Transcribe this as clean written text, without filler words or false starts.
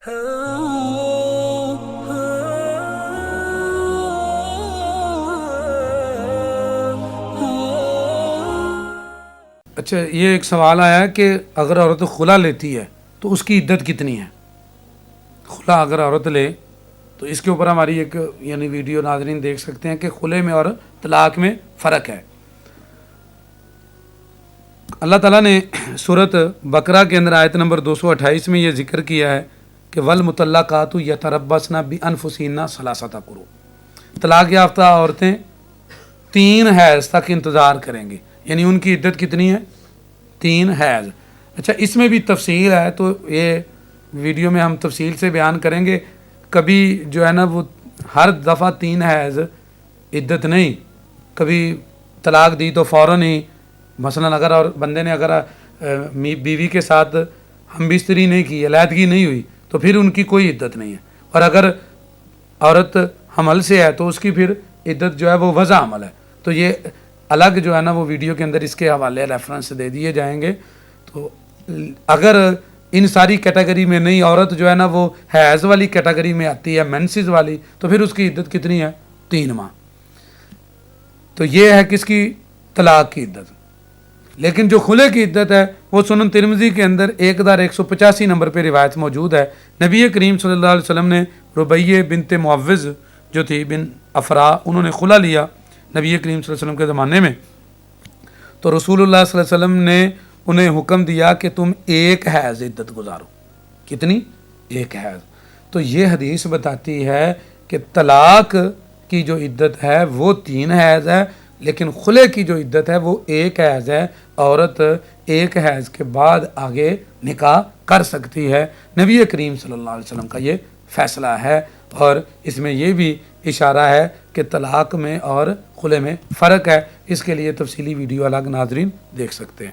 اچھا، یہ ایک سوال آیا ہے کہ اگر عورت خلا لیتی ہے تو اس کی عدت کتنی ہے؟ خلا اگر عورت لے تو اس کے اوپر ہماری ایک ویڈیو ناظرین دیکھ سکتے ہیں کہ خلے میں اور طلاق میں فرق ہے۔ اللہ تعالیٰ نے سورۃ بقرہ کے اندر آیت نمبر 228 میں یہ ذکر کیا ہے کہ والمطلقات یتربصن بانفسہن ثلاثۃ قروء، طلاق یافتہ عورتیں 3 حیض تک انتظار کریں گی، یعنی ان کی عدت کتنی ہے؟ 3 حیض۔ اچھا، اس میں بھی تفصیل ہے، تو یہ ویڈیو میں ہم تفصیل سے بیان کریں گے۔ کبھی جو ہے نا وہ ہر دفعہ 3 حیض عدت نہیں، کبھی طلاق دی تو فوراً ہی، مثلا اگر اور بندے نے بیوی کے ساتھ ہم بستری نہیں کی، علیحدگی نہیں ہوئی، تو پھر ان کی کوئی عدت نہیں ہے۔ اور اگر عورت حمل سے ہے تو اس کی پھر عدت جو ہے وہ وضع حمل ہے۔ تو یہ الگ جو ہے نا وہ ویڈیو کے اندر اس کے حوالے ریفرنس دے دیے جائیں گے۔ تو اگر ان ساری کیٹیگری میں نہیں، عورت جو ہے نا وہ حیض والی کیٹیگری میں آتی ہے، مینسز والی، تو پھر اس کی عدت کتنی ہے؟ 3 ماہ۔ تو یہ ہے کس کی؟ طلاق کی عدت۔ لیکن جو خلے کی عدت ہے وہ سنن ترمذی کے اندر 1185 نمبر پہ روایت موجود ہے۔ نبی کریم صلی اللہ علیہ وسلم نے ربیہ بنت معوذ جو تھی بن افرا، انہوں نے خلا لیا نبی کریم صلی اللہ علیہ وسلم کے زمانے میں، تو رسول اللہ صلی اللہ علیہ وسلم نے انہیں حکم دیا کہ تم 1 حیض عدت گزارو۔ کتنی؟ 1 حیض۔ تو یہ حدیث بتاتی ہے کہ طلاق کی جو عدت ہے وہ 3 حیض ہے، لیکن خلے کی جو عدت ہے وہ 1 حیض ہے۔ عورت 1 حیض کے بعد آگے نکاح کر سکتی ہے۔ نبی کریم صلی اللہ علیہ وسلم کا یہ فیصلہ ہے، اور اس میں یہ بھی اشارہ ہے کہ طلاق میں اور خلے میں فرق ہے۔ اس کے لیے تفصیلی ویڈیو الگ ناظرین دیکھ سکتے ہیں۔